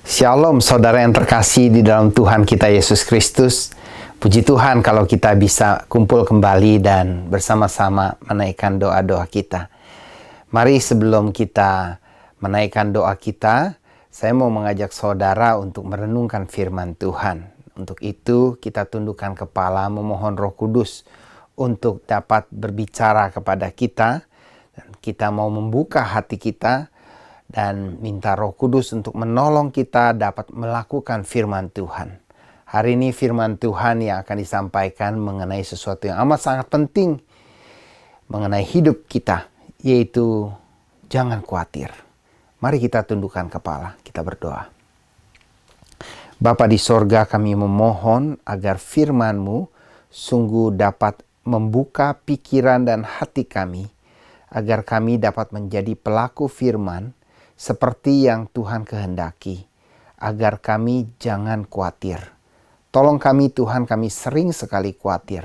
Shalom saudara yang terkasih di dalam Tuhan kita Yesus Kristus. Puji Tuhan kalau kita bisa kumpul kembali dan bersama-sama menaikkan doa-doa kita. Mari sebelum kita menaikkan doa kita, saya mau mengajak saudara untuk merenungkan firman Tuhan. Untuk itu kita tundukkan kepala memohon Roh Kudus untuk dapat berbicara kepada kita. Dan kita mau membuka hati kita dan minta Roh Kudus untuk menolong kita dapat melakukan firman Tuhan. Hari ini firman Tuhan yang akan disampaikan mengenai sesuatu yang amat sangat penting mengenai hidup kita, yaitu jangan khawatir. Mari kita tundukkan kepala, kita berdoa. Bapa di sorga, kami memohon agar firman-Mu sungguh dapat membuka pikiran dan hati kami, agar kami dapat menjadi pelaku firman seperti yang Tuhan kehendaki, agar kami jangan khawatir. Tolong kami Tuhan, kami sering sekali khawatir.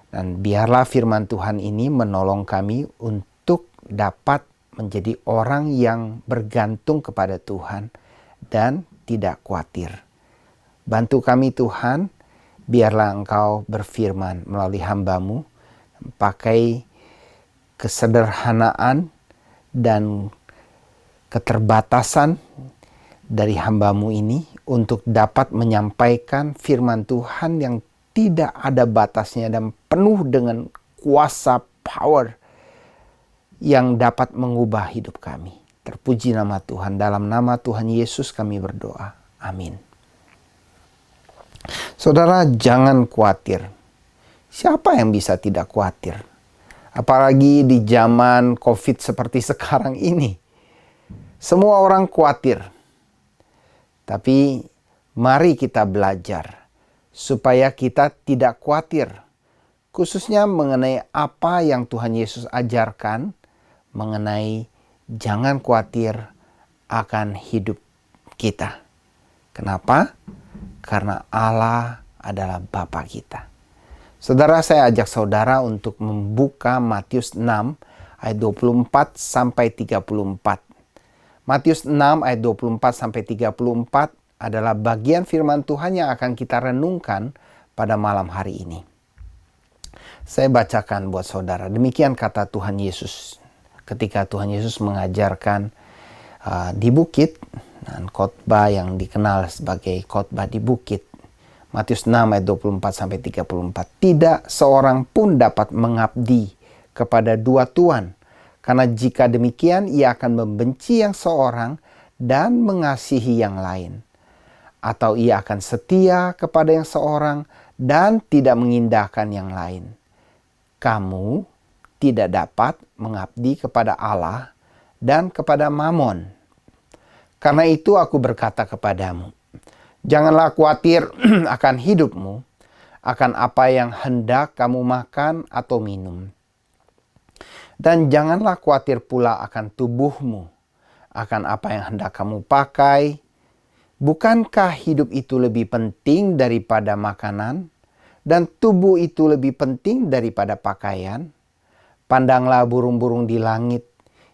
Dan biarlah firman Tuhan ini menolong kami untuk dapat menjadi orang yang bergantung kepada Tuhan dan tidak khawatir. Bantu kami Tuhan, biarlah Engkau berfirman melalui hamba-Mu, pakai kesederhanaan dan keterbatasan dari hamba-Mu ini untuk dapat menyampaikan firman Tuhan yang tidak ada batasnya dan penuh dengan kuasa power yang dapat mengubah hidup kami. Terpuji nama Tuhan. Dalam nama Tuhan Yesus kami berdoa. Amin. Saudara, jangan khawatir. Siapa yang bisa tidak khawatir? Apalagi di zaman COVID seperti sekarang ini. Semua orang khawatir. Tapi mari kita belajar supaya kita tidak khawatir. Khususnya mengenai apa yang Tuhan Yesus ajarkan mengenai jangan khawatir akan hidup kita. Kenapa? Karena Allah adalah Bapa kita. Saudara, saya ajak saudara untuk membuka Matius 6 ayat 24 sampai 34. Matius 6 ayat 24-34 adalah bagian firman Tuhan yang akan kita renungkan pada malam hari ini. Saya bacakan buat saudara. Demikian kata Tuhan Yesus ketika Tuhan Yesus mengajarkan di bukit, dan khotbah yang dikenal sebagai khotbah di bukit. Matius 6 ayat 24-34. Tidak seorang pun dapat mengabdi kepada dua tuan. Karena jika demikian, ia akan membenci yang seorang dan mengasihi yang lain. Atau ia akan setia kepada yang seorang dan tidak mengindahkan yang lain. Kamu tidak dapat mengabdi kepada Allah dan kepada Mamon. Karena itu aku berkata kepadamu, janganlah khawatir akan hidupmu, akan apa yang hendak kamu makan atau minum. Dan janganlah khawatir pula akan tubuhmu, akan apa yang hendak kamu pakai. Bukankah hidup itu lebih penting daripada makanan, dan tubuh itu lebih penting daripada pakaian? Pandanglah burung-burung di langit,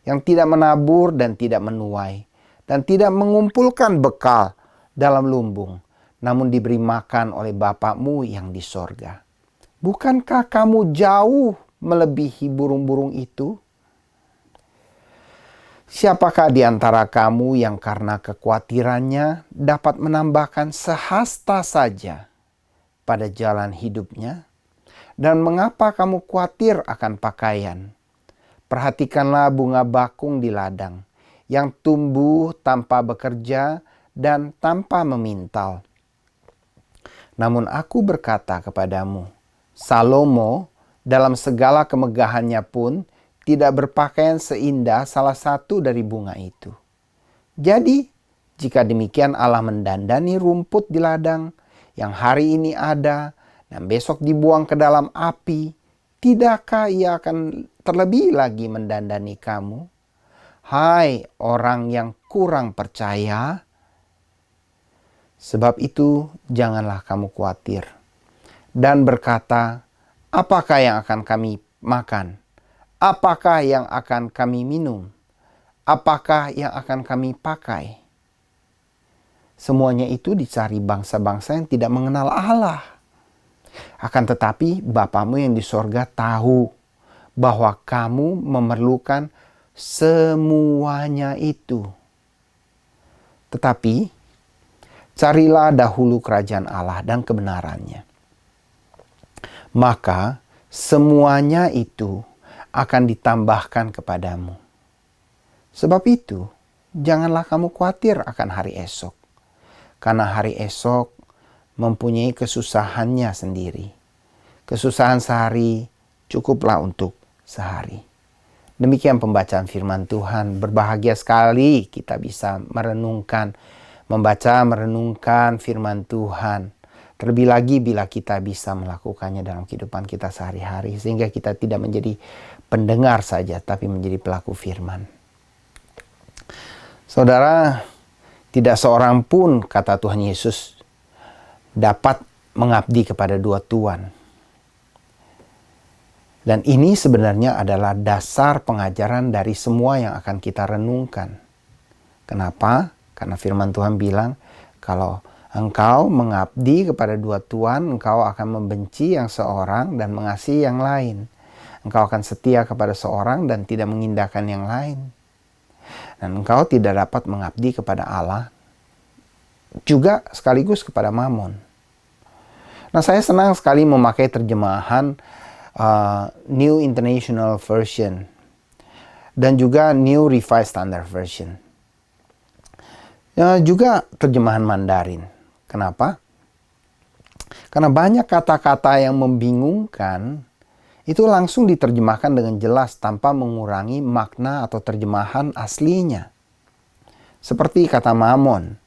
yang tidak menabur dan tidak menuai, dan tidak mengumpulkan bekal dalam lumbung, namun diberi makan oleh Bapa-Mu yang di sorga. Bukankah kamu jauh melebihi burung-burung itu? Siapakah di antara kamu yang karena kekhawatirannya dapat menambahkan sehasta saja pada jalan hidupnya? Dan mengapa kamu khawatir akan pakaian? Perhatikanlah bunga bakung di ladang, yang tumbuh tanpa bekerja dan tanpa memintal. Namun aku berkata kepadamu, Salomo dalam segala kemegahannya pun tidak berpakaian seindah salah satu dari bunga itu. Jadi, jika demikian Allah mendandani rumput di ladang yang hari ini ada dan besok dibuang ke dalam api, tidakkah Ia akan terlebih lagi mendandani kamu? Hai orang yang kurang percaya. Sebab itu janganlah kamu khawatir dan berkata, apakah yang akan kami makan? Apakah yang akan kami minum? Apakah yang akan kami pakai? Semuanya itu dicari bangsa-bangsa yang tidak mengenal Allah. Akan tetapi Bapamu yang di sorga tahu bahwa kamu memerlukan semuanya itu. Tetapi carilah dahulu kerajaan Allah dan kebenarannya. Maka semuanya itu akan ditambahkan kepadamu. Sebab itu, janganlah kamu khawatir akan hari esok. Karena hari esok mempunyai kesusahannya sendiri. Kesusahan sehari cukuplah untuk sehari. Demikian pembacaan firman Tuhan. Berbahagia sekali kita bisa merenungkan, membaca, merenungkan firman Tuhan. Terlebih lagi bila kita bisa melakukannya dalam kehidupan kita sehari-hari. Sehingga kita tidak menjadi pendengar saja, tapi menjadi pelaku firman. Saudara, tidak seorang pun, kata Tuhan Yesus, dapat mengabdi kepada dua tuan. Dan ini sebenarnya adalah dasar pengajaran dari semua yang akan kita renungkan. Kenapa? Karena firman Tuhan bilang, kalau engkau mengabdi kepada dua tuan, engkau akan membenci yang seorang dan mengasihi yang lain. Engkau akan setia kepada seorang dan tidak mengindahkan yang lain. Dan engkau tidak dapat mengabdi kepada Allah, juga sekaligus kepada Mamon. Nah, saya senang sekali memakai terjemahan New International Version dan juga New Revised Standard Version. Juga terjemahan Mandarin. Kenapa? Karena banyak kata-kata yang membingungkan itu langsung diterjemahkan dengan jelas tanpa mengurangi makna atau terjemahan aslinya. Seperti kata Mamon.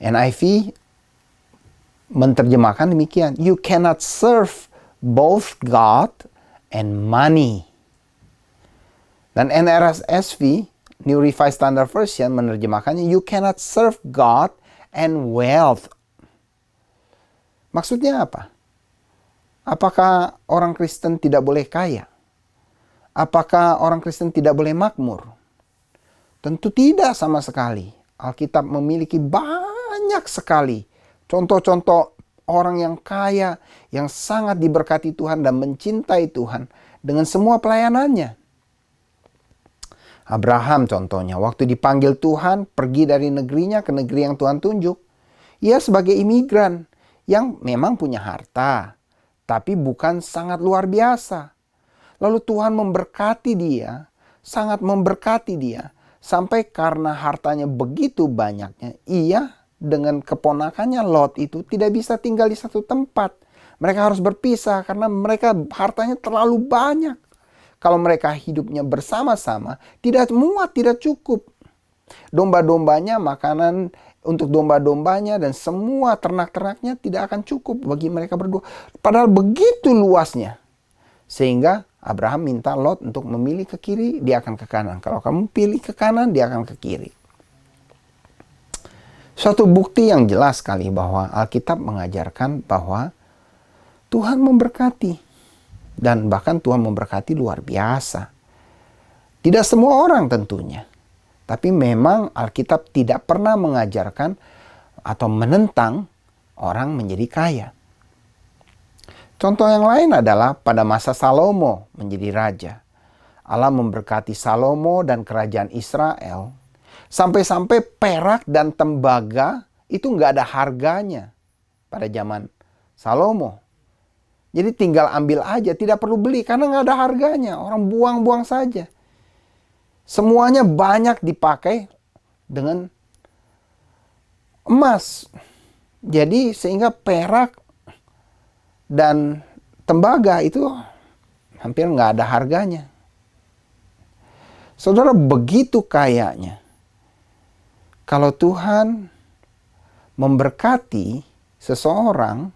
NIV menerjemahkan demikian. You cannot serve both God and money. Dan NRSV, New Revised Standard Version, menerjemahkannya, you cannot serve God and wealth. Maksudnya apa? Apakah orang Kristen tidak boleh kaya? Apakah orang Kristen tidak boleh makmur? Tentu tidak sama sekali. Alkitab memiliki banyak sekali contoh-contoh orang yang kaya, yang sangat diberkati Tuhan dan mencintai Tuhan dengan semua pelayanannya. Abraham contohnya, waktu dipanggil Tuhan pergi dari negerinya ke negeri yang Tuhan tunjuk. Ia sebagai imigran yang memang punya harta, tapi bukan sangat luar biasa. Lalu Tuhan memberkati dia, sangat memberkati dia, sampai karena hartanya begitu banyaknya, ia dengan keponakannya Lot itu tidak bisa tinggal di satu tempat. Mereka harus berpisah karena mereka hartanya terlalu banyak. Kalau mereka hidupnya bersama-sama, tidak muat, tidak cukup. Domba-dombanya, makanan untuk domba-dombanya dan semua ternak-ternaknya tidak akan cukup bagi mereka berdua. Padahal begitu luasnya. Sehingga Abraham minta Lot untuk memilih ke kiri, dia akan ke kanan. Kalau kamu pilih ke kanan, dia akan ke kiri. Suatu bukti yang jelas sekali bahwa Alkitab mengajarkan bahwa Tuhan memberkati. Dan bahkan Tuhan memberkati luar biasa. Tidak semua orang tentunya. Tapi memang Alkitab tidak pernah mengajarkan atau menentang orang menjadi kaya. Contoh yang lain adalah pada masa Salomo menjadi raja. Allah memberkati Salomo dan kerajaan Israel. Sampai-sampai perak dan tembaga itu nggak ada harganya pada zaman Salomo. Jadi tinggal ambil aja, tidak perlu beli karena nggak ada harganya. Orang buang-buang saja. Semuanya banyak dipakai dengan emas. Jadi sehingga perak dan tembaga itu hampir nggak ada harganya. Saudara, begitu kayanya. Kalau Tuhan memberkati seseorang,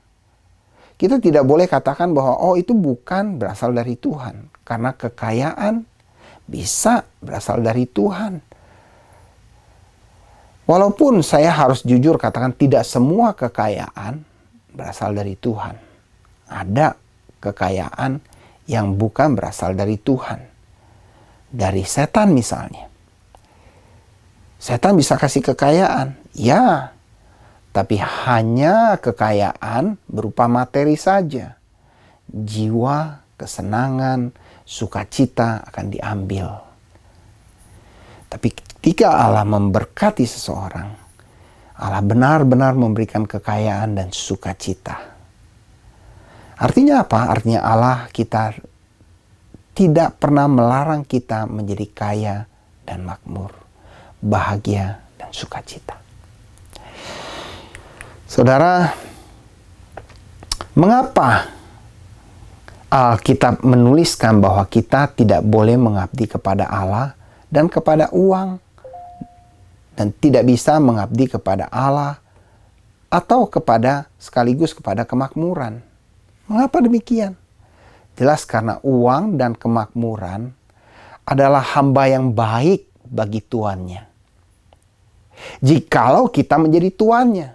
kita tidak boleh katakan bahwa itu bukan berasal dari Tuhan. Karena kekayaan bisa berasal dari Tuhan. Walaupun saya harus jujur katakan tidak semua kekayaan berasal dari Tuhan. Ada kekayaan yang bukan berasal dari Tuhan. Dari setan misalnya. Setan bisa kasih kekayaan. Ya, tapi hanya kekayaan berupa materi saja. Jiwa, kesenangan, sukacita akan diambil. Tapi ketika Allah memberkati seseorang, Allah benar-benar memberikan kekayaan dan sukacita. Artinya apa? Artinya Allah kita tidak pernah melarang kita menjadi kaya dan makmur, bahagia dan sukacita. Saudara, mengapa Alkitab menuliskan bahwa kita tidak boleh mengabdi kepada Allah dan kepada uang, dan tidak bisa mengabdi kepada Allah atau sekaligus kepada kemakmuran? Mengapa demikian? Jelas karena uang dan kemakmuran adalah hamba yang baik bagi tuannya, jikalau kita menjadi tuannya.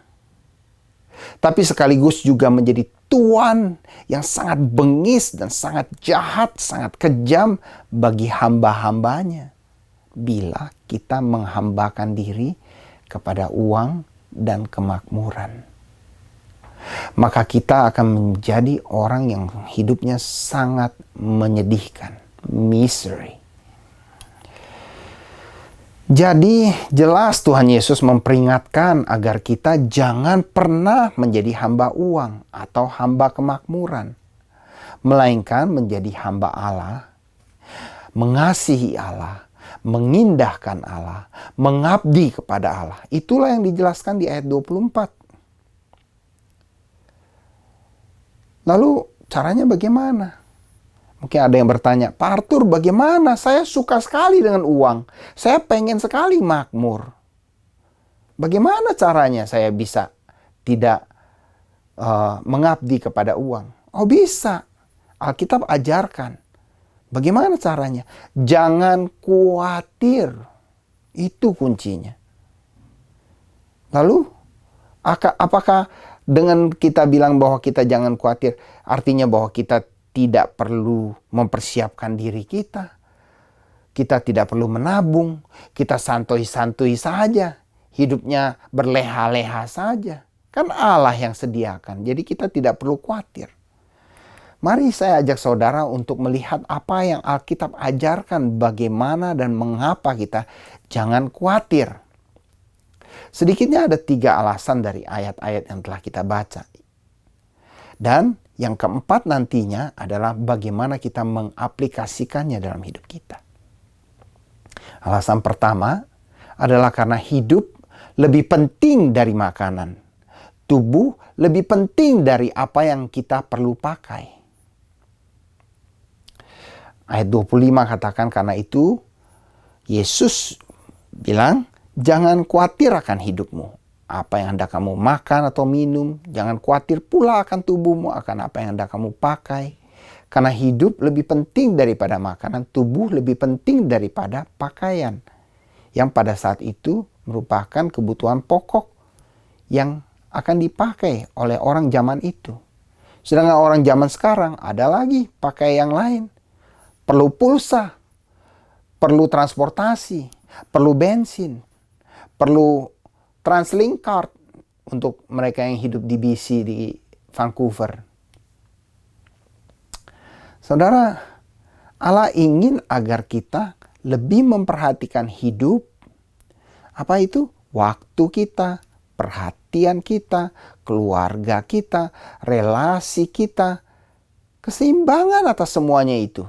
Tapi sekaligus juga menjadi tuan yang sangat bengis dan sangat jahat, sangat kejam bagi hamba-hambanya bila kita menghambakan diri kepada uang dan kemakmuran. Maka kita akan menjadi orang yang hidupnya sangat menyedihkan, misery. Jadi jelas Tuhan Yesus memperingatkan agar kita jangan pernah menjadi hamba uang atau hamba kemakmuran, melainkan menjadi hamba Allah, mengasihi Allah, mengindahkan Allah, mengabdi kepada Allah. Itulah yang dijelaskan di ayat 24. Lalu caranya bagaimana? Mungkin ada yang bertanya, Pak Arthur, bagaimana? Saya suka sekali dengan uang. Saya pengen sekali makmur. Bagaimana caranya saya bisa tidak mengabdi kepada uang? Oh, bisa. Alkitab ajarkan. Bagaimana caranya? Jangan khawatir. Itu kuncinya. Lalu, apakah dengan kita bilang bahwa kita jangan khawatir, artinya bahwa kita tidak perlu mempersiapkan diri kita? Kita tidak perlu menabung, kita santuy-santuy saja, hidupnya berleha-leha saja. Kan Allah yang sediakan, jadi kita tidak perlu khawatir. Mari saya ajak saudara untuk melihat apa yang Alkitab ajarkan, bagaimana dan mengapa kita jangan khawatir. Sedikitnya ada 3 alasan dari ayat-ayat yang telah kita baca. Dan yang keempat nantinya adalah bagaimana kita mengaplikasikannya dalam hidup kita. Alasan pertama adalah karena hidup lebih penting dari makanan. Tubuh lebih penting dari apa yang kita perlu pakai. Ayat 25 katakan, karena itu Yesus bilang, jangan khawatir akan hidupmu, apa yang hendak kamu makan atau minum. Jangan khawatir pula akan tubuhmu, akan apa yang hendak kamu pakai. Karena hidup lebih penting daripada makanan, tubuh lebih penting daripada pakaian, yang pada saat itu merupakan kebutuhan pokok yang akan dipakai oleh orang zaman itu. Sedangkan orang zaman sekarang ada lagi pakai yang lain. Perlu pulsa, perlu transportasi, perlu bensin, perlu Translink card untuk mereka yang hidup di BC, di Vancouver. Saudara, Allah ingin agar kita lebih memperhatikan hidup. Apa itu? Waktu kita, perhatian kita, keluarga kita, relasi kita, keseimbangan atas semuanya itu.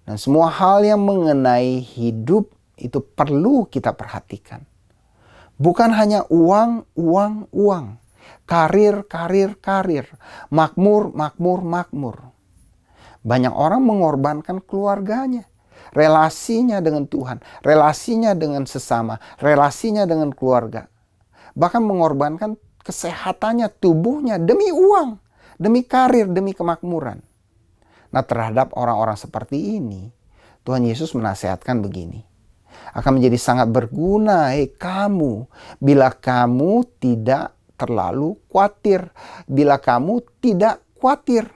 Dan semua hal yang mengenai hidup itu perlu kita perhatikan. Bukan hanya uang, uang, uang. Karir, karir, karir. Makmur, makmur, makmur. Banyak orang mengorbankan keluarganya. Relasinya dengan Tuhan. Relasinya dengan sesama. Relasinya dengan keluarga. Bahkan mengorbankan kesehatannya, tubuhnya demi uang. Demi karir, demi kemakmuran. Nah, terhadap orang-orang seperti ini, Tuhan Yesus menasihatkan begini. Akan menjadi sangat berguna, kamu, bila kamu tidak terlalu khawatir. Bila kamu tidak khawatir.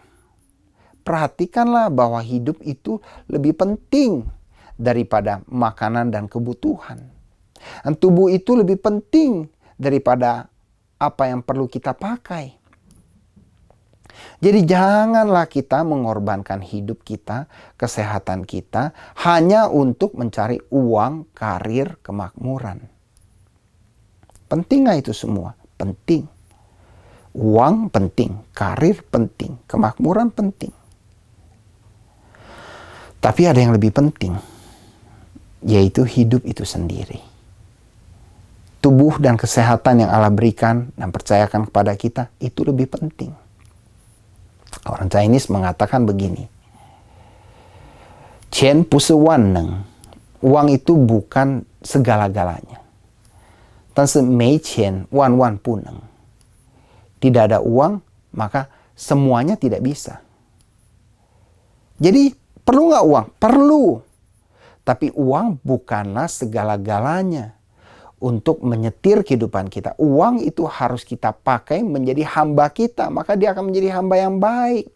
Perhatikanlah bahwa hidup itu lebih penting daripada makanan dan kebutuhan. Dan tubuh itu lebih penting daripada apa yang perlu kita pakai. Jadi janganlah kita mengorbankan hidup kita, kesehatan kita, hanya untuk mencari uang, karir, kemakmuran. Penting nggak itu semua? Penting. Uang penting, karir penting, kemakmuran penting. Tapi ada yang lebih penting, yaitu hidup itu sendiri. Tubuh dan kesehatan yang Allah berikan dan percayakan kepada kita, itu lebih penting. Orang Chinese mengatakan begini, Qian bu shi wan neng. Uang itu bukan segala-galanya. Tapi mei qian wan wan bu neng. Tidak ada uang, maka semuanya tidak bisa. Jadi perlu nggak uang? Perlu. Tapi uang bukanlah segala-galanya untuk menyetir kehidupan kita. Uang itu harus kita pakai menjadi hamba kita. Maka dia akan menjadi hamba yang baik.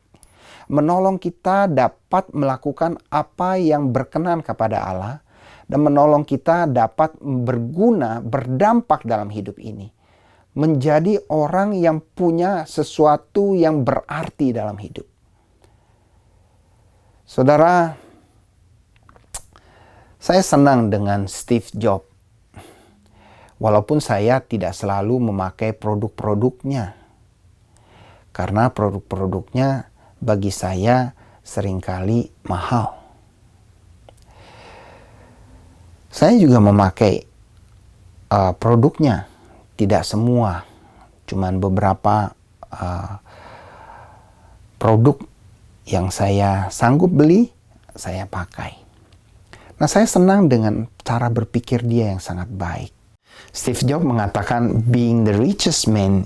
Menolong kita dapat melakukan apa yang berkenan kepada Allah. Dan menolong kita dapat berguna, berdampak dalam hidup ini. Menjadi orang yang punya sesuatu yang berarti dalam hidup. Saudara, saya senang dengan Steve Jobs. Walaupun saya tidak selalu memakai produk-produknya. Karena produk-produknya bagi saya seringkali mahal. Saya juga memakai produknya. Tidak semua, cuman beberapa produk yang saya sanggup beli, saya pakai. Nah, saya senang dengan cara berpikir dia yang sangat baik. Steve Jobs mengatakan, being the richest man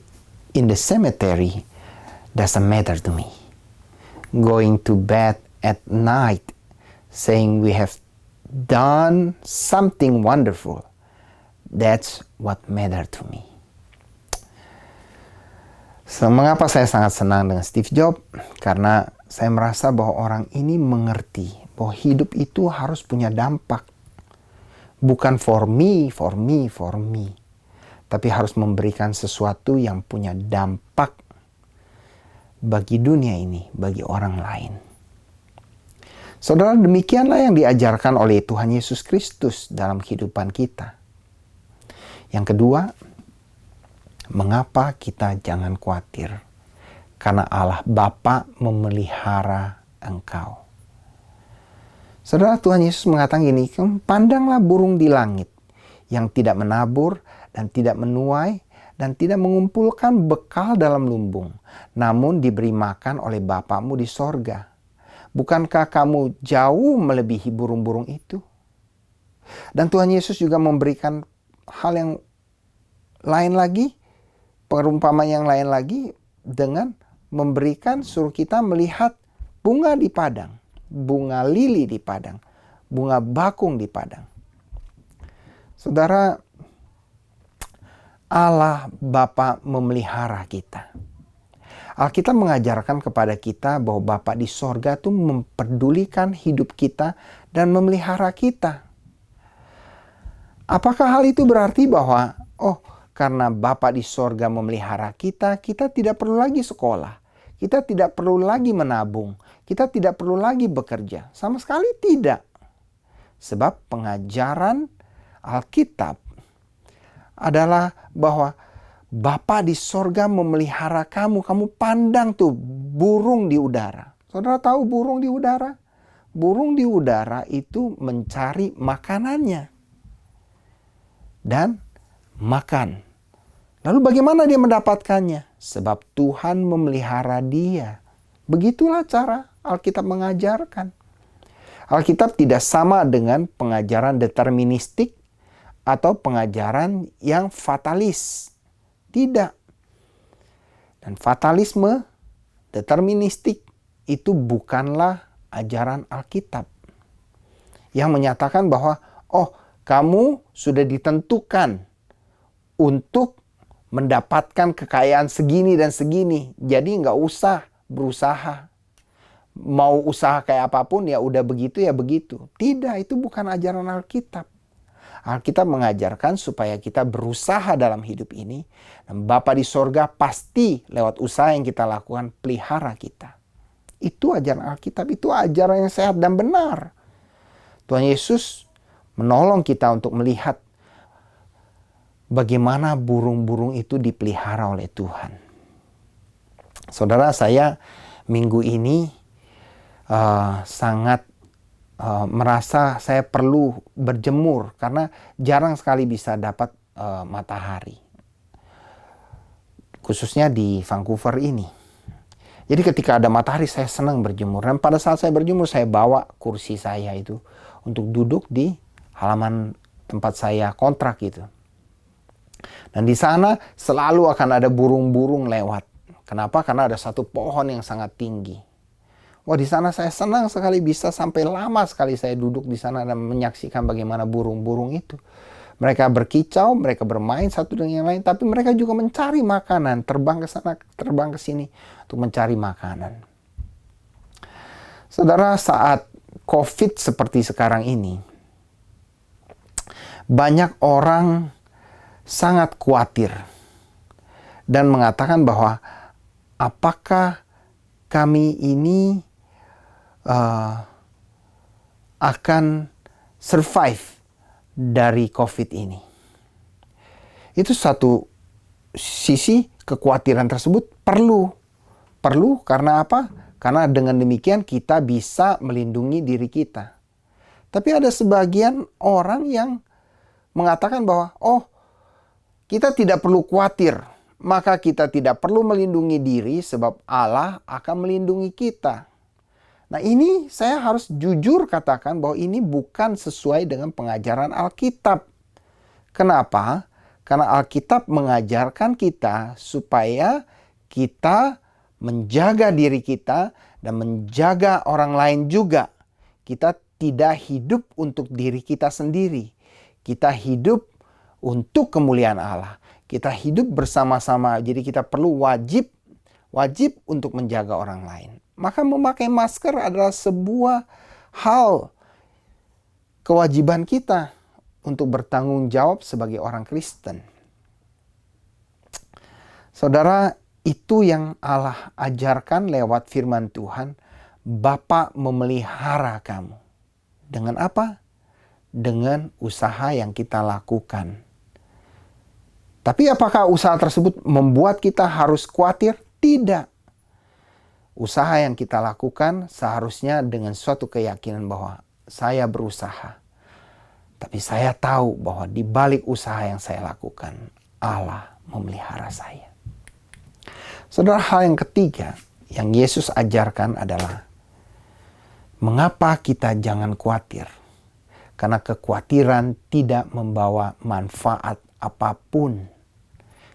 in the cemetery doesn't matter to me. Going to bed at night saying we have done something wonderful. That's what matter to me. So, mengapa saya sangat senang dengan Steve Jobs? Karena saya merasa bahwa orang ini mengerti bahwa hidup itu harus punya dampak. Bukan for me. Tapi harus memberikan sesuatu yang punya dampak bagi dunia ini, bagi orang lain. Saudara, demikianlah yang diajarkan oleh Tuhan Yesus Kristus dalam kehidupan kita. Yang kedua, mengapa kita jangan khawatir? Karena Allah Bapa memelihara engkau. Saudara, Tuhan Yesus mengatakan gini, pandanglah burung di langit yang tidak menabur dan tidak menuai dan tidak mengumpulkan bekal dalam lumbung, namun diberi makan oleh Bapamu di sorga. Bukankah kamu jauh melebihi burung-burung itu? Dan Tuhan Yesus juga memberikan hal yang lain lagi, perumpamaan yang lain lagi, dengan memberikan suruh kita melihat bunga di padang, bunga lili di padang, bunga bakung di padang. Saudara, Allah Bapa memelihara kita. Alkitab mengajarkan kepada kita bahwa Bapa di sorga itu mempedulikan hidup kita dan memelihara kita. Apakah hal itu berarti bahwa, karena Bapa di sorga memelihara kita, kita tidak perlu lagi sekolah. Kita tidak perlu lagi menabung. Kita tidak perlu lagi bekerja. Sama sekali tidak. Sebab pengajaran Alkitab adalah bahwa Bapa di sorga memelihara kamu. Kamu pandang tuh burung di udara. Saudara tahu burung di udara? Burung di udara itu mencari makanannya dan makan. Lalu bagaimana dia mendapatkannya? Sebab Tuhan memelihara dia. Begitulah cara Alkitab mengajarkan. Alkitab tidak sama dengan pengajaran deterministik atau pengajaran yang fatalis. Tidak. Dan fatalisme, deterministik itu bukanlah ajaran Alkitab. Yang menyatakan bahwa, kamu sudah ditentukan untuk mendapatkan kekayaan segini dan segini. Jadi nggak usah berusaha. Mau usaha kayak apapun ya udah begitu ya begitu. Tidak, itu bukan ajaran Alkitab. Alkitab mengajarkan supaya kita berusaha dalam hidup ini. Dan Bapa di sorga pasti lewat usaha yang kita lakukan pelihara kita. Itu ajaran Alkitab, itu ajaran yang sehat dan benar. Tuhan Yesus menolong kita untuk melihat bagaimana burung-burung itu dipelihara oleh Tuhan. Saudara, saya minggu ini sangat merasa saya perlu berjemur karena jarang sekali bisa dapat matahari, khususnya di Vancouver ini. Jadi ketika ada matahari saya senang berjemur, dan pada saat saya berjemur saya bawa kursi saya itu untuk duduk di halaman tempat saya kontrak gitu. Dan di sana selalu akan ada burung-burung lewat. Kenapa? Karena ada satu pohon yang sangat tinggi. Wah, di sana saya senang sekali, bisa sampai lama sekali saya duduk di sana dan menyaksikan bagaimana burung-burung itu. Mereka berkicau, mereka bermain satu dengan yang lain, tapi mereka juga mencari makanan, terbang ke sana, terbang ke sini untuk mencari makanan. Saudara, saat COVID seperti sekarang ini, banyak orang sangat khawatir dan mengatakan bahwa apakah kami ini akan survive dari COVID ini. Itu satu sisi kekhawatiran tersebut perlu karena apa? Karena dengan demikian kita bisa melindungi diri kita. Tapi ada sebagian orang yang mengatakan bahwa kita tidak perlu khawatir, maka kita tidak perlu melindungi diri sebab Allah akan melindungi kita. Nah, ini saya harus jujur katakan bahwa ini bukan sesuai dengan pengajaran Alkitab. Kenapa? Karena Alkitab mengajarkan kita supaya kita menjaga diri kita dan menjaga orang lain juga. Kita tidak hidup untuk diri kita sendiri. Kita hidup untuk kemuliaan Allah. Kita hidup bersama-sama. Jadi kita perlu wajib untuk menjaga orang lain. Maka memakai masker adalah sebuah hal kewajiban kita untuk bertanggung jawab sebagai orang Kristen. Saudara, itu yang Allah ajarkan lewat firman Tuhan. Bapa memelihara kamu. Dengan apa? Dengan usaha yang kita lakukan. Tapi apakah usaha tersebut membuat kita harus khawatir? Tidak. Usaha yang kita lakukan seharusnya dengan suatu keyakinan bahwa saya berusaha. Tapi saya tahu bahwa di balik usaha yang saya lakukan, Allah memelihara saya. Saudara, hal yang ketiga yang Yesus ajarkan adalah mengapa kita jangan khawatir. Karena kekhawatiran tidak membawa manfaat apapun.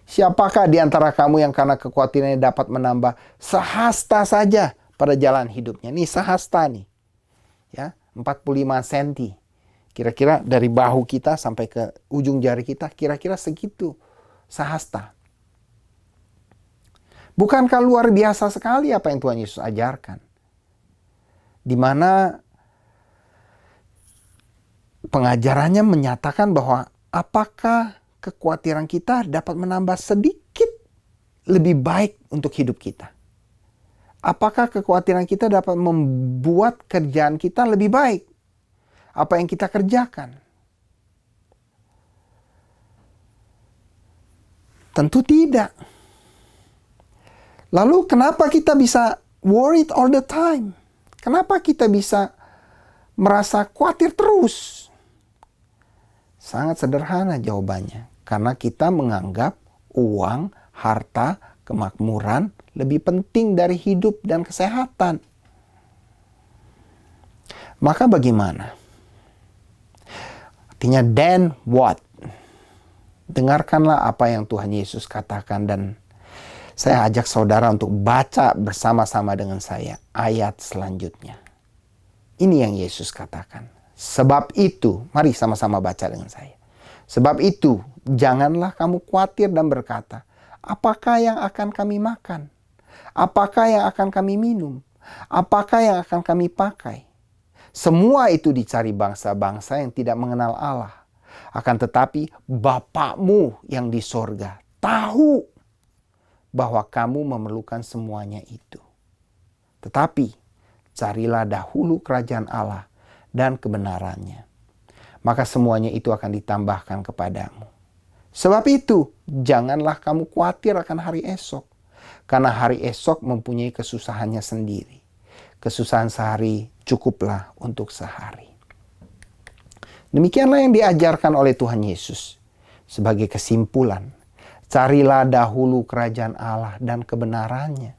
Siapakah di antara kamu yang karena kekhawatirannya dapat menambah sehasta saja pada jalan hidupnya? Ini sehasta nih. Ya, 45 cm. Kira-kira dari bahu kita sampai ke ujung jari kita, kira-kira segitu sehasta. Bukankah luar biasa sekali apa yang Tuhan Yesus ajarkan? Di mana pengajarannya menyatakan bahwa apakah kekhawatiran kita dapat menambah sedikit lebih baik untuk hidup kita? Apakah kekhawatiran kita dapat membuat kerjaan kita lebih baik? Apa yang kita kerjakan? Tentu tidak. Lalu kenapa kita bisa worried all the time? Kenapa kita bisa merasa khawatir terus? Sangat sederhana jawabannya. Karena kita menganggap uang, harta, kemakmuran lebih penting dari hidup dan kesehatan. Maka bagaimana? Artinya, then what? Dengarkanlah apa yang Tuhan Yesus katakan, dan saya ajak saudara untuk baca bersama-sama dengan saya ayat selanjutnya. Ini yang Yesus katakan. Sebab itu, mari sama-sama baca dengan saya. Sebab itu, janganlah kamu khawatir dan berkata, apakah yang akan kami makan? Apakah yang akan kami minum? Apakah yang akan kami pakai? Semua itu dicari bangsa-bangsa yang tidak mengenal Allah. Akan tetapi Bapakmu yang di sorga tahu bahwa kamu memerlukan semuanya itu. Tetapi carilah dahulu kerajaan Allah dan kebenarannya, maka semuanya itu akan ditambahkan kepadamu. Sebab itu, janganlah kamu khawatir akan hari esok, karena hari esok mempunyai kesusahannya sendiri. Kesusahan sehari cukuplah untuk sehari. Demikianlah yang diajarkan oleh Tuhan Yesus. Sebagai kesimpulan, carilah dahulu kerajaan Allah dan kebenarannya.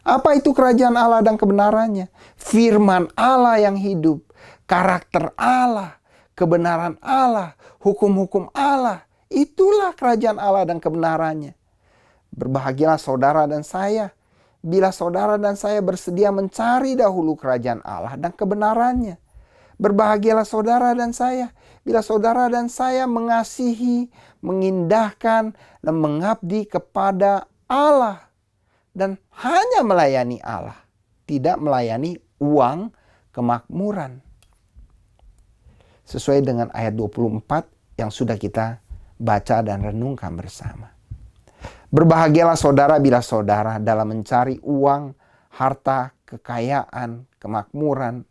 Apa itu kerajaan Allah dan kebenarannya? Firman Allah yang hidup, karakter Allah, kebenaran Allah, hukum-hukum Allah. Itulah kerajaan Allah dan kebenarannya. Berbahagialah saudara dan saya, bila saudara dan saya bersedia mencari dahulu kerajaan Allah dan kebenarannya. Berbahagialah saudara dan saya, bila saudara dan saya mengasihi, mengindahkan, dan mengabdi kepada Allah. Dan hanya melayani Allah, tidak melayani uang kemakmuran. Sesuai dengan ayat 24 yang sudah kita baca dan renungkan bersama. Berbahagialah saudara bila saudara dalam mencari uang, harta, kekayaan, kemakmuran.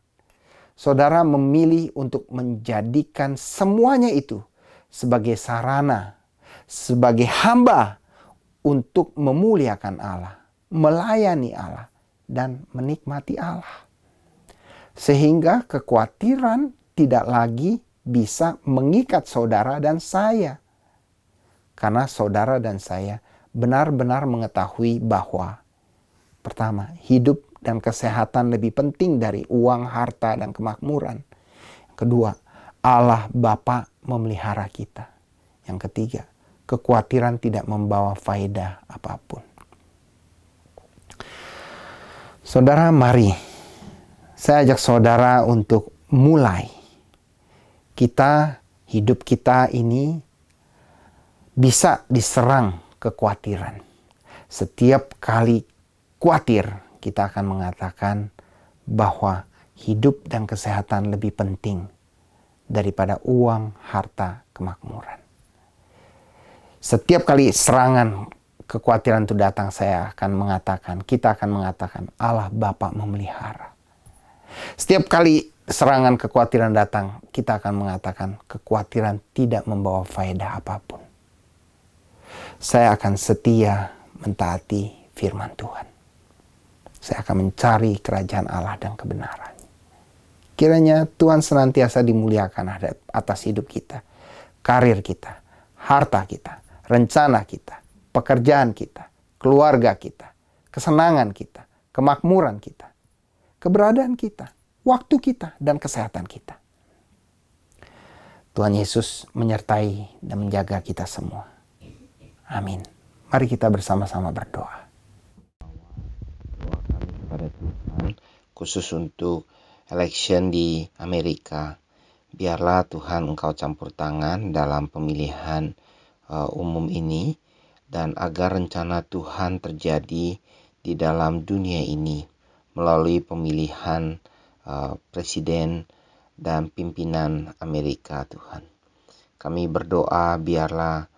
Saudara memilih untuk menjadikan semuanya itu sebagai sarana, sebagai hamba untuk memuliakan Allah, melayani Allah, dan menikmati Allah. Sehingga kekhawatiran tidak lagi bisa mengikat saudara dan saya. Karena saudara dan saya benar-benar mengetahui bahwa pertama, hidup dan kesehatan lebih penting dari uang, harta, dan kemakmuran. Kedua, Allah Bapa memelihara kita. Yang ketiga, kekhawatiran tidak membawa faedah apapun. Saudara, mari saya ajak saudara untuk mulai. Hidup kita ini bisa diserang kekhawatiran. Setiap kali khawatir, kita akan mengatakan bahwa hidup dan kesehatan lebih penting daripada uang, harta, kemakmuran. Setiap kali serangan kekhawatiran itu datang, kita akan mengatakan Allah Bapa memelihara. Setiap kali serangan kekhawatiran datang, kita akan mengatakan kekhawatiran tidak membawa faedah apapun. Saya akan setia mentaati firman Tuhan. Saya akan mencari kerajaan Allah dan kebenaran. Kiranya Tuhan senantiasa dimuliakan atas hidup kita, karir kita, harta kita, rencana kita, pekerjaan kita, keluarga kita, kesenangan kita, kemakmuran kita, keberadaan kita, waktu kita, dan kesehatan kita. Tuhan Yesus menyertai dan menjaga kita semua. Amin. Mari kita bersama-sama berdoa. Doa kami kepada Tuhan, khusus untuk election di Amerika. Biarlah Tuhan Engkau campur tangan dalam pemilihan umum ini, dan agar rencana Tuhan terjadi di dalam dunia ini melalui pemilihan presiden dan pimpinan Amerika, Tuhan. Kami berdoa biarlah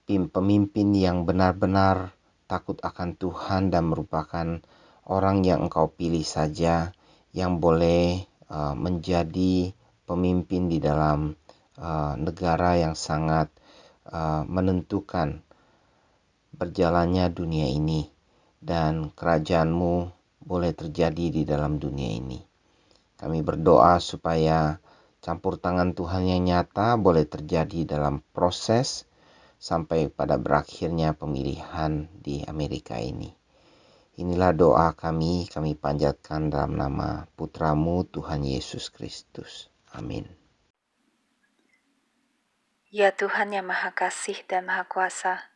pemimpin yang benar-benar takut akan Tuhan dan merupakan orang yang Engkau pilih saja yang boleh menjadi pemimpin di dalam negara yang sangat menentukan berjalannya dunia ini, dan kerajaan-Mu boleh terjadi di dalam dunia ini. Kami berdoa supaya campur tangan Tuhan yang nyata boleh terjadi dalam proses sampai pada berakhirnya pemilihan di Amerika ini. Inilah doa kami panjatkan dalam nama Putra-Mu Tuhan Yesus Kristus. Amin. Ya Tuhan yang Maha Kasih dan Maha Kuasa,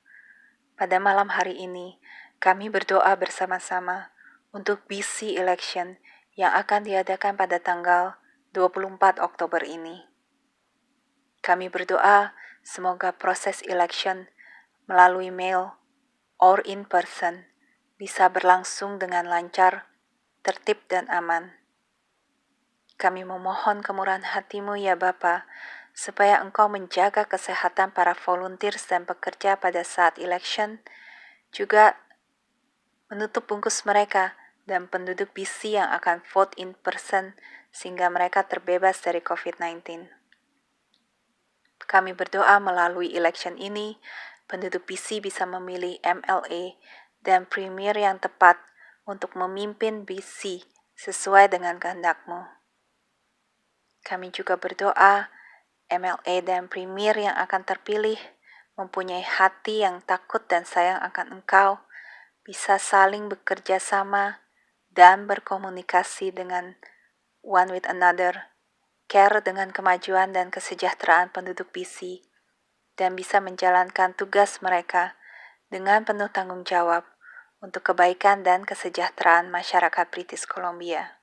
pada malam hari ini kami berdoa bersama-sama untuk BC Election yang akan diadakan pada tanggal 24 Oktober ini. Kami berdoa semoga proses election melalui mail or in person bisa berlangsung dengan lancar, tertib dan aman. Kami memohon kemurahan hati-Mu ya Bapa, supaya Engkau menjaga kesehatan para volunteers dan pekerja pada saat election, juga menutup bungkus mereka dan penduduk BC yang akan vote in person sehingga mereka terbebas dari COVID-19. Kami berdoa melalui election ini, penduduk BC bisa memilih MLA dan premier yang tepat untuk memimpin BC sesuai dengan kehendak-Mu. Kami juga berdoa MLA dan premier yang akan terpilih mempunyai hati yang takut dan sayang akan Engkau, bisa saling bekerja sama dan berkomunikasi dengan one with another, care dengan kemajuan dan kesejahteraan penduduk BC, dan bisa menjalankan tugas mereka dengan penuh tanggung jawab untuk kebaikan dan kesejahteraan masyarakat British Columbia.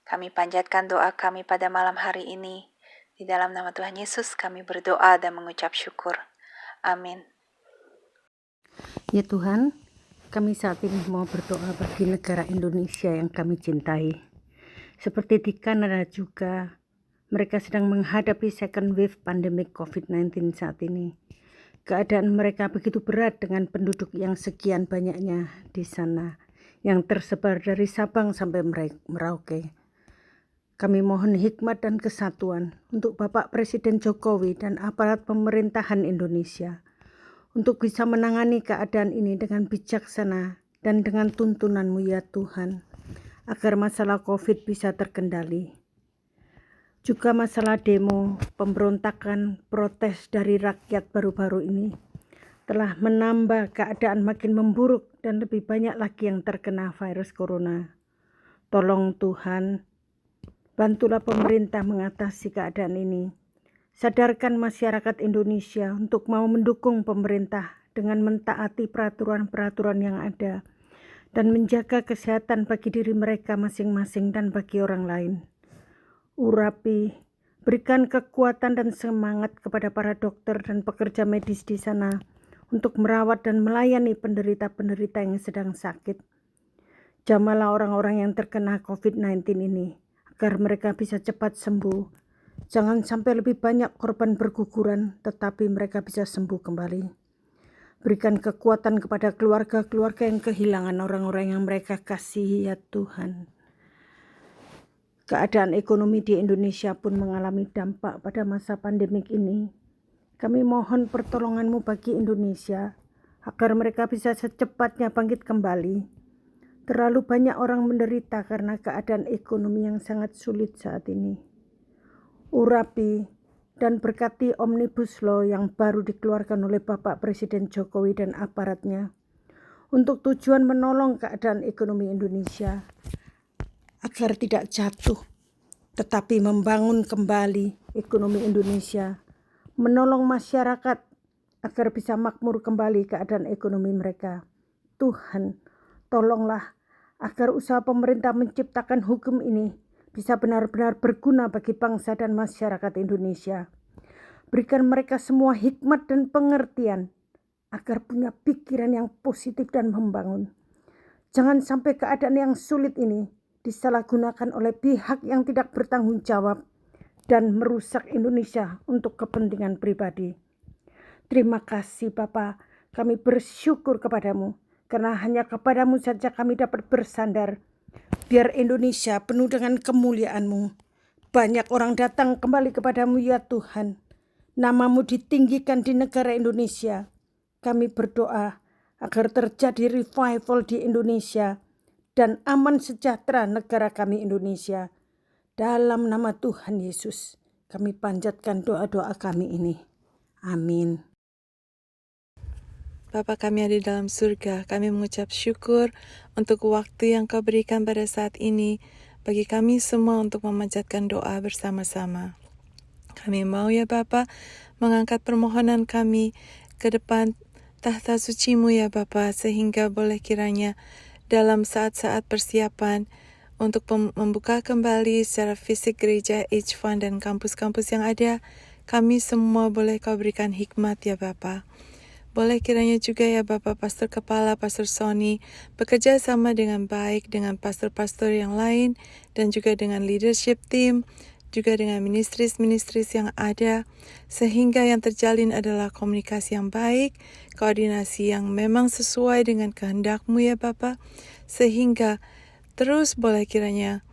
Kami panjatkan doa kami pada malam hari ini. Di dalam nama Tuhan Yesus kami berdoa dan mengucap syukur. Amin. Ya Tuhan, kami saat ini mau berdoa bagi negara Indonesia yang kami cintai. Seperti di Kanada juga, mereka sedang menghadapi second wave pandemik COVID-19 saat ini. Keadaan mereka begitu berat dengan penduduk yang sekian banyaknya di sana, yang tersebar dari Sabang sampai Merauke. Kami mohon hikmat dan kesatuan untuk Bapak Presiden Jokowi dan aparat pemerintahan Indonesia untuk bisa menangani keadaan ini dengan bijaksana dan dengan tuntunan-Mu ya Tuhan, agar masalah COVID bisa terkendali. Juga masalah demo, pemberontakan, protes dari rakyat baru-baru ini telah menambah keadaan makin memburuk dan lebih banyak lagi yang terkena virus corona. Tolong Tuhan, bantulah pemerintah mengatasi keadaan ini. Sadarkan masyarakat Indonesia untuk mau mendukung pemerintah dengan mentaati peraturan-peraturan yang ada dan menjaga kesehatan bagi diri mereka masing-masing dan bagi orang lain. Urapi, berikan kekuatan dan semangat kepada para dokter dan pekerja medis di sana untuk merawat dan melayani penderita-penderita yang sedang sakit. Jamalah orang-orang yang terkena COVID-19 ini, agar mereka bisa cepat sembuh. Jangan sampai lebih banyak korban berguguran, tetapi mereka bisa sembuh kembali. Berikan kekuatan kepada keluarga-keluarga yang kehilangan orang-orang yang mereka kasihi ya Tuhan. Keadaan ekonomi di Indonesia pun mengalami dampak pada masa pandemik ini. Kami mohon pertolongan-Mu bagi Indonesia, agar mereka bisa secepatnya bangkit kembali. Terlalu banyak orang menderita karena keadaan ekonomi yang sangat sulit saat ini. Urapi dan berkati Omnibus Law yang baru dikeluarkan oleh Bapak Presiden Jokowi dan aparatnya untuk tujuan menolong keadaan ekonomi Indonesia agar tidak jatuh, tetapi membangun kembali ekonomi Indonesia, menolong masyarakat agar bisa makmur kembali keadaan ekonomi mereka. Tuhan, tolonglah agar usaha pemerintah menciptakan hukum ini bisa benar-benar berguna bagi bangsa dan masyarakat Indonesia. Berikan mereka semua hikmat dan pengertian agar punya pikiran yang positif dan membangun. Jangan sampai keadaan yang sulit ini disalahgunakan oleh pihak yang tidak bertanggung jawab dan merusak Indonesia untuk kepentingan pribadi. Terima kasih Bapa, kami bersyukur kepadamu, karena hanya kepadamu saja kami dapat bersandar. Biar Indonesia penuh dengan kemuliaan-Mu. Banyak orang datang kembali kepadamu ya Tuhan. Nama-Mu ditinggikan di negara Indonesia. Kami berdoa agar terjadi revival di Indonesia dan aman sejahtera negara kami Indonesia. Dalam nama Tuhan Yesus, kami panjatkan doa-doa kami ini. Amin. Bapa kami ada di dalam surga, kami mengucap syukur untuk waktu yang Kau berikan pada saat ini bagi kami semua untuk memanjatkan doa bersama-sama. Kami mau ya Bapa mengangkat permohonan kami ke depan tahta suci-Mu ya Bapa, sehingga boleh kiranya dalam saat-saat persiapan untuk membuka kembali secara fisik gereja H1 dan kampus-kampus yang ada, kami semua boleh Kau berikan hikmat ya Bapa. Boleh kiranya juga ya Bapak Pastor Kepala, Pastor Sony, bekerja sama dengan baik dengan pastor-pastor yang lain dan juga dengan leadership team juga dengan ministris-ministris yang ada, sehingga yang terjalin adalah komunikasi yang baik, koordinasi yang memang sesuai dengan kehendak-Mu ya Bapa, sehingga terus boleh kiranya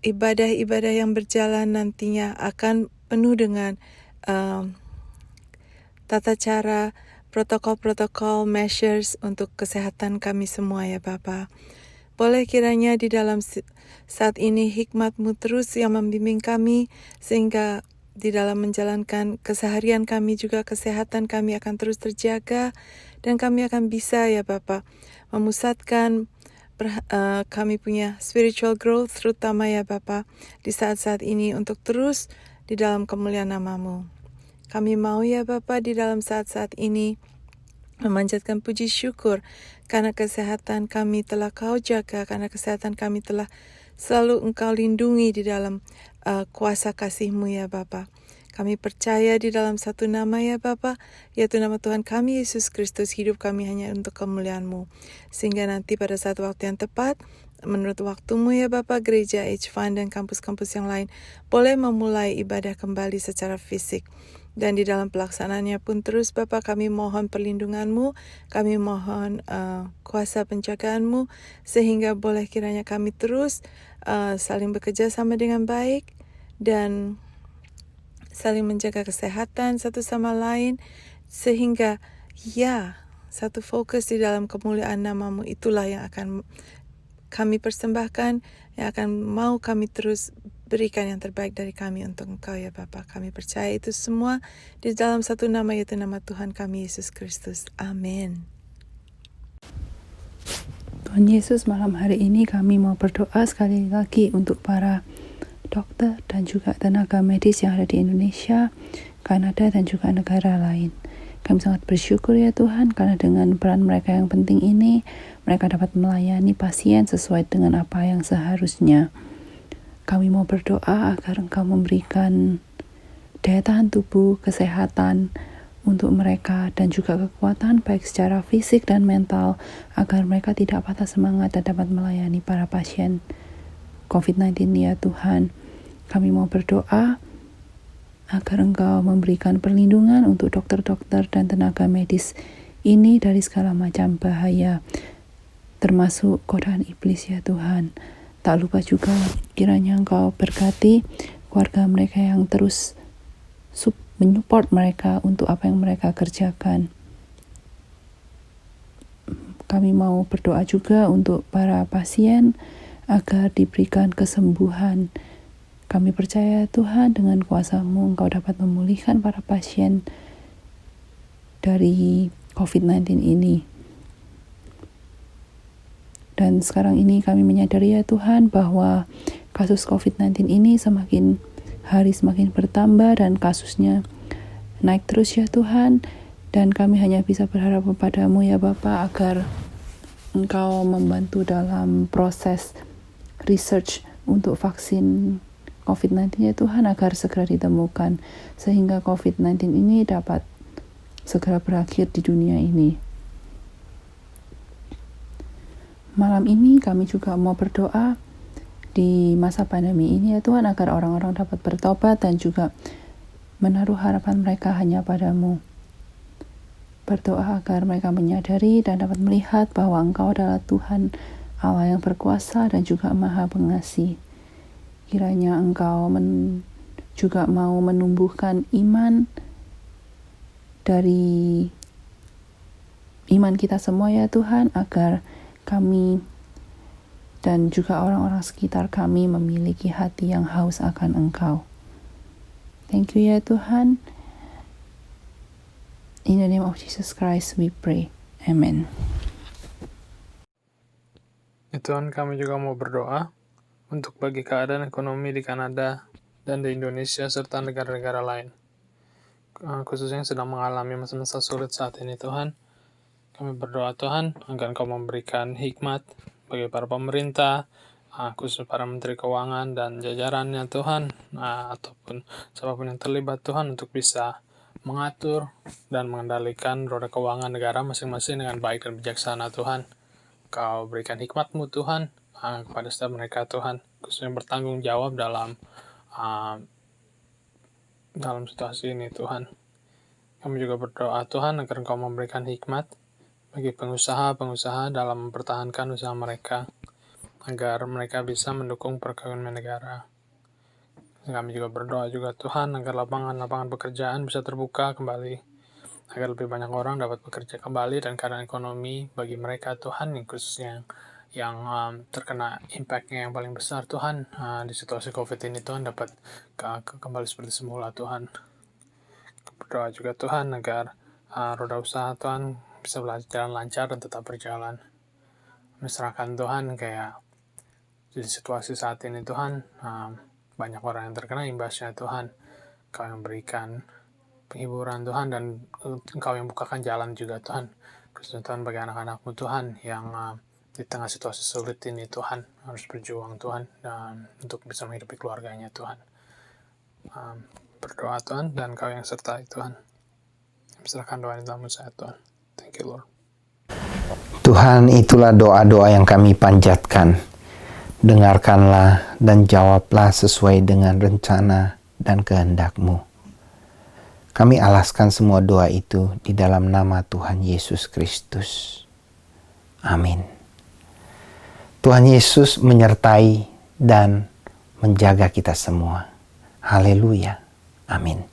ibadah-ibadah yang berjalan nantinya akan penuh dengan tata cara, protokol-protokol, measures untuk kesehatan kami semua ya Bapa. Boleh kiranya di dalam saat ini hikmat-Mu terus yang membimbing kami, sehingga di dalam menjalankan keseharian kami juga kesehatan kami akan terus terjaga, dan kami akan bisa ya Bapa memusatkan kami punya spiritual growth terutama ya Bapa di saat-saat ini untuk terus di dalam kemuliaan nama-Mu. Kami mau ya Bapa di dalam saat-saat ini memanjatkan puji syukur karena kesehatan kami telah Kau jaga, karena kesehatan kami telah selalu Engkau lindungi di dalam kuasa kasih-Mu ya Bapa. Kami percaya di dalam satu nama ya Bapa, yaitu nama Tuhan kami Yesus Kristus. Hidup kami hanya untuk kemuliaan-Mu, sehingga nanti pada saat waktu yang tepat, menurut waktu-Mu ya Bapa, gereja H-Fund dan kampus-kampus yang lain boleh memulai ibadah kembali secara fisik. Dan di dalam pelaksanaannya pun terus Bapa, kami mohon perlindungan-Mu, kami mohon kuasa penjagaan-Mu, sehingga boleh kiranya kami terus saling bekerja sama dengan baik dan saling menjaga kesehatan satu sama lain, sehingga satu fokus di dalam kemuliaan nama-Mu itulah yang akan kami persembahkan, yang akan mau kami terus berikan yang terbaik dari kami untuk Engkau ya Bapa. Kami percaya itu semua di dalam satu nama, yaitu nama Tuhan kami Yesus Kristus. Amin. Tuhan Yesus, malam hari ini kami mau berdoa sekali lagi untuk para dokter dan juga tenaga medis yang ada di Indonesia, Kanada, dan juga negara lain. Kami sangat bersyukur ya Tuhan, karena dengan peran mereka yang penting ini, mereka dapat melayani pasien sesuai dengan apa yang seharusnya. Kami mau berdoa agar Engkau memberikan daya tahan tubuh, kesehatan untuk mereka, dan juga kekuatan baik secara fisik dan mental, agar mereka tidak patah semangat dan dapat melayani para pasien COVID-19 ya Tuhan. Kami mau berdoa agar Engkau memberikan perlindungan untuk dokter-dokter dan tenaga medis ini dari segala macam bahaya, termasuk godaan iblis ya Tuhan. Tak lupa juga kiranya Engkau berkati keluarga mereka yang terus menyupport mereka untuk apa yang mereka kerjakan. Kami mau berdoa juga untuk para pasien agar diberikan kesembuhan. Kami percaya Tuhan, dengan kuasa-Mu Engkau dapat memulihkan para pasien dari COVID-19 ini. Dan sekarang ini kami menyadari ya Tuhan bahwa kasus COVID-19 ini semakin hari semakin bertambah dan kasusnya naik terus ya Tuhan. Dan kami hanya bisa berharap kepada-Mu ya Bapa agar Engkau membantu dalam proses research untuk vaksin COVID-19 ya Tuhan, agar segera ditemukan sehingga COVID-19 ini dapat segera berakhir di dunia ini. Malam ini kami juga mau berdoa di masa pandemi ini ya Tuhan, agar orang-orang dapat bertobat dan juga menaruh harapan mereka hanya pada-Mu. Berdoa agar mereka menyadari dan dapat melihat bahwa Engkau adalah Tuhan Allah yang berkuasa dan juga Maha Pengasih. Kiranya Engkau juga mau menumbuhkan iman dari iman kita semua ya Tuhan, agar kami dan juga orang-orang sekitar kami memiliki hati yang haus akan Engkau. Thank you ya Tuhan. In the name of Jesus Christ we pray. Amen. Ya Tuhan, kami juga mau berdoa untuk bagi keadaan ekonomi di Kanada dan di Indonesia serta negara-negara lain, khususnya yang sedang mengalami masa-masa sulit saat ini Tuhan. Kami berdoa Tuhan agar Engkau memberikan hikmat bagi para pemerintah, khusus para menteri keuangan dan jajarannya Tuhan, ataupun siapapun yang terlibat Tuhan, untuk bisa mengatur dan mengendalikan roda keuangan negara masing-masing dengan baik dan bijaksana Tuhan. Kau berikan hikmat-Mu Tuhan kepada setiap mereka Tuhan, khususnya bertanggung jawab dalam dalam situasi ini Tuhan. Kami juga berdoa Tuhan agar Engkau memberikan hikmat bagi pengusaha-pengusaha dalam mempertahankan usaha mereka, agar mereka bisa mendukung perekonomian negara. Kami juga berdoa juga Tuhan agar lapangan-lapangan pekerjaan bisa terbuka kembali, agar lebih banyak orang dapat bekerja kembali dan keadaan ekonomi bagi mereka Tuhan, yang khususnya yang terkena impact-nya yang paling besar Tuhan di situasi COVID ini Tuhan dapat kembali seperti semula Tuhan. Berdoa juga Tuhan agar roda usaha Tuhan bisa berjalan lancar dan tetap berjalan. Misalkan Tuhan kayak di situasi saat ini Tuhan, banyak orang yang terkena imbasnya Tuhan. Kau yang berikan penghiburan Tuhan, dan Engkau yang bukakan jalan juga Tuhan. Khususnya Tuhan bagi anak-anak-Mu Tuhan yang di tengah situasi sulit ini Tuhan harus berjuang Tuhan dan untuk bisa menghidupi keluarganya Tuhan. Berdoa Tuhan, dan Kau yang sertai Tuhan. Serahkan doa di dalam saya Tuhan. Thank you Lord. Tuhan, itulah doa-doa yang kami panjatkan. Dengarkanlah dan jawablah sesuai dengan rencana dan kehendak-Mu. Kami alaskan semua doa itu di dalam nama Tuhan Yesus Kristus. Amin. Tuhan Yesus menyertai dan menjaga kita semua. Haleluya. Amin.